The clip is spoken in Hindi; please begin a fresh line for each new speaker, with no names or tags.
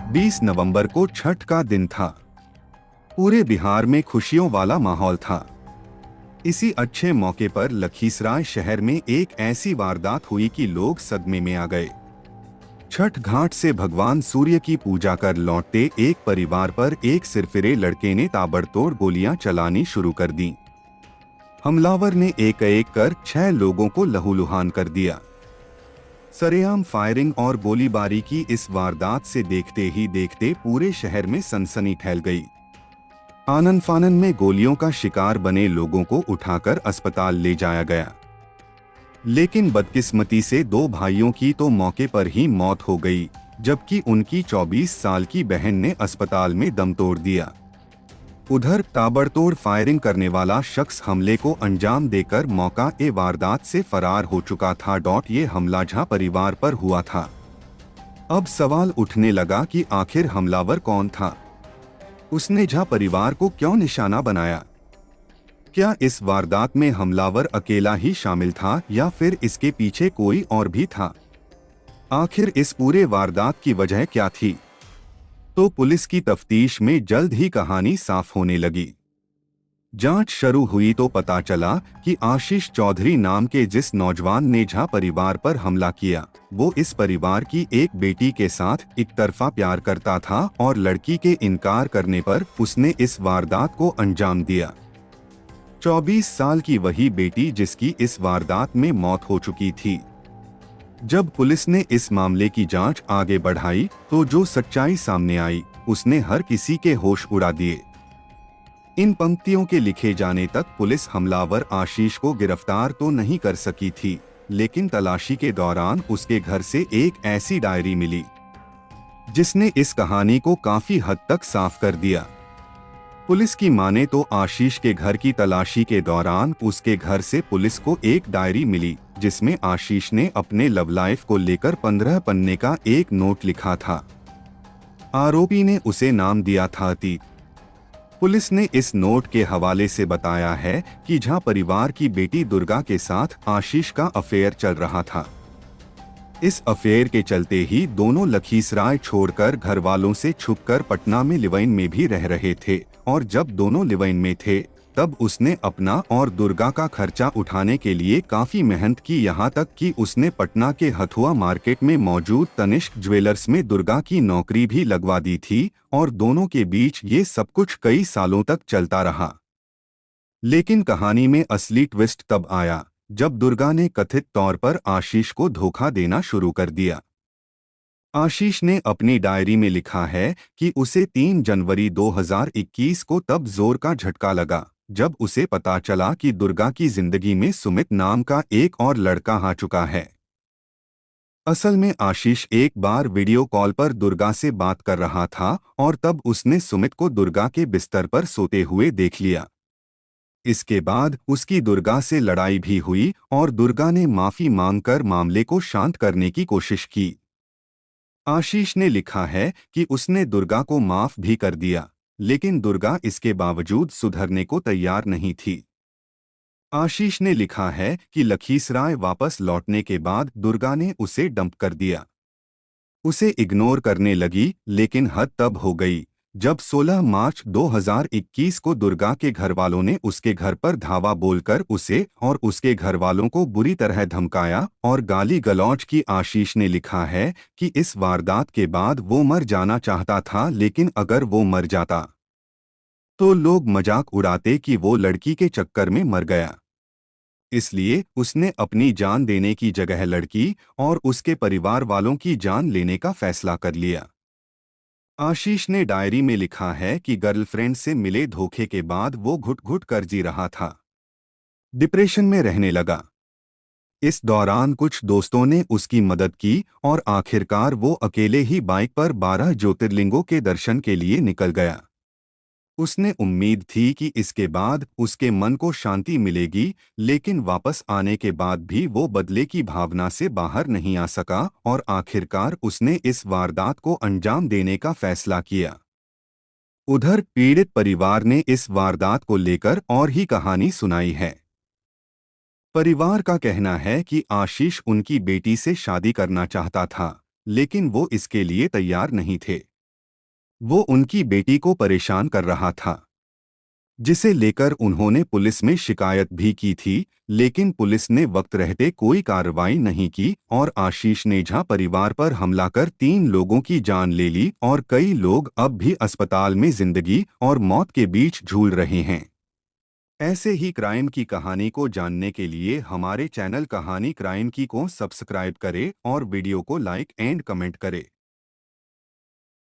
20 नवंबर को छठ का दिन था। पूरे बिहार में खुशियों वाला माहौल था। इसी अच्छे मौके पर लखीसराय शहर में एक ऐसी वारदात हुई कि लोग सदमे में आ गए। छठ घाट से भगवान सूर्य की पूजा कर लौटते एक परिवार पर एक सिरफिरे लड़के ने ताबड़तोड़ गोलियां चलानी शुरू कर दी। हमलावर ने एक एक कर 6 लोगों को लहूलुहान कर दिया। सरेआम फायरिंग और गोलीबारी की इस वारदात से देखते ही देखते पूरे शहर में सनसनी फैल गई। आनन फानन में गोलियों का शिकार बने लोगों को उठाकर अस्पताल ले जाया गया, लेकिन बदकिस्मती से 2 भाइयों की तो मौके पर ही मौत हो गई, जबकि उनकी 24 साल की बहन ने अस्पताल में दम तोड़ दिया। उधर ताबड़तोड़ फायरिंग करने वाला शख्स हमले को अंजाम देकर मौका ए वारदात से फरार हो चुका था। ये हमला झा परिवार पर हुआ था। अब सवाल उठने लगा कि आखिर हमलावर कौन था? उसने झा परिवार को क्यों निशाना बनाया? क्या इस वारदात में हमलावर अकेला ही शामिल था या फिर इसके पीछे कोई और भी था? आखिर इस पूरे वारदात की वजह क्या थी? तो पुलिस की तफ्तीश में जल्द ही कहानी साफ होने लगी। जांच शुरू हुई तो पता चला कि आशीष चौधरी नाम के जिस नौजवान ने झा परिवार पर हमला किया, वो इस परिवार की एक बेटी के साथ एक तरफा प्यार करता था और लड़की के इनकार करने पर उसने इस वारदात को अंजाम दिया। 24 साल की वही बेटी जिसकी इस वारदात में मौत हो चुकी थी। जब पुलिस ने इस मामले की जांच आगे बढ़ाई तो जो सच्चाई सामने आई उसने हर किसी के होश उड़ा दिए। इन पंक्तियों के लिखे जाने तक पुलिस हमलावर आशीष को गिरफ्तार तो नहीं कर सकी थी, लेकिन तलाशी के दौरान उसके घर से एक ऐसी डायरी मिली जिसने इस कहानी को काफी हद तक साफ कर दिया। पुलिस की माने तो आशीष के घर की तलाशी के दौरान उसके घर से पुलिस को एक डायरी मिली जिसमें आशीष ने अपने लव लाइफ को लेकर 15 पन्ने का एक नोट लिखा था। आरोपी ने उसे नाम दिया था अतीक। पुलिस ने इस नोट के हवाले से बताया है कि झा परिवार की बेटी दुर्गा के साथ आशीष का अफेयर चल रहा था। इस अफेयर के चलते ही दोनों लखीसराय छोड़कर घर वालों से छुपकर पटना में लिव-इन में भी रह रहे थे, और जब दोनों लिव-इन में थे तब उसने अपना और दुर्गा का खर्चा उठाने के लिए काफी मेहनत की, यहाँ तक कि उसने पटना के हथुआ मार्केट में मौजूद तनिष्क ज्वेलर्स में दुर्गा की नौकरी भी लगवा दी थी, और दोनों के बीच ये सब कुछ कई सालों तक चलता रहा। लेकिन कहानी में असली ट्विस्ट तब आया जब दुर्गा ने कथित तौर पर आशीष को धोखा देना शुरू कर दिया। आशीष ने अपनी डायरी में लिखा है कि उसे 3 जनवरी 2021 को तब जोर का झटका लगा जब उसे पता चला कि दुर्गा की जिंदगी में सुमित नाम का एक और लड़का आ चुका है। असल में आशीष एक बार वीडियो कॉल पर दुर्गा से बात कर रहा था और तब उसने सुमित को दुर्गा के बिस्तर पर सोते हुए देख लिया। इसके बाद उसकी दुर्गा से लड़ाई भी हुई और दुर्गा ने माफी मांगकर मामले को शांत करने की कोशिश की। आशीष ने लिखा है कि उसने दुर्गा को माफ भी कर दिया, लेकिन दुर्गा इसके बावजूद सुधरने को तैयार नहीं थी। आशीष ने लिखा है कि लखीसराय वापस लौटने के बाद दुर्गा ने उसे डंप कर दिया, उसे इग्नोर करने लगी, लेकिन हद तब हो गई जब 16 मार्च 2021 को दुर्गा के घरवालों ने उसके घर पर धावा बोलकर उसे और उसके घरवालों को बुरी तरह धमकाया और गाली गलौज की। आशीष ने लिखा है कि इस वारदात के बाद वो मर जाना चाहता था, लेकिन अगर वो मर जाता तो लोग मजाक उड़ाते कि वो लड़की के चक्कर में मर गया। इसलिए उसने अपनी जान देने की जगह लड़की और उसके परिवार वालों की जान लेने का फैसला कर लिया। आशीष ने डायरी में लिखा है कि गर्लफ्रेंड से मिले धोखे के बाद वो घुट घुट कर जी रहा था, डिप्रेशन में रहने लगा। इस दौरान कुछ दोस्तों ने उसकी मदद की और आखिरकार वो अकेले ही बाइक पर 12 ज्योतिर्लिंगों के दर्शन के लिए निकल गया। उसने उम्मीद थी कि इसके बाद उसके मन को शांति मिलेगी, लेकिन वापस आने के बाद भी वो बदले की भावना से बाहर नहीं आ सका और आखिरकार उसने इस वारदात को अंजाम देने का फैसला किया। उधर पीड़ित परिवार ने इस वारदात को लेकर और ही कहानी सुनाई है। परिवार का कहना है कि आशीष उनकी बेटी से शादी करना चाहता था, लेकिन वो इसके लिए तैयार नहीं थे। वो उनकी बेटी को परेशान कर रहा था, जिसे लेकर उन्होंने पुलिस में शिकायत भी की थी, लेकिन पुलिस ने वक्त रहते कोई कार्रवाई नहीं की और आशीष नेझा परिवार पर हमला कर 3 लोगों की जान ले ली और कई लोग अब भी अस्पताल में जिंदगी और मौत के बीच झूल रहे हैं। ऐसे ही क्राइम की कहानी को जानने के लिए हमारे चैनल कहानी क्राइम की को सब्सक्राइब करें और वीडियो को लाइक एंड कमेंट करें।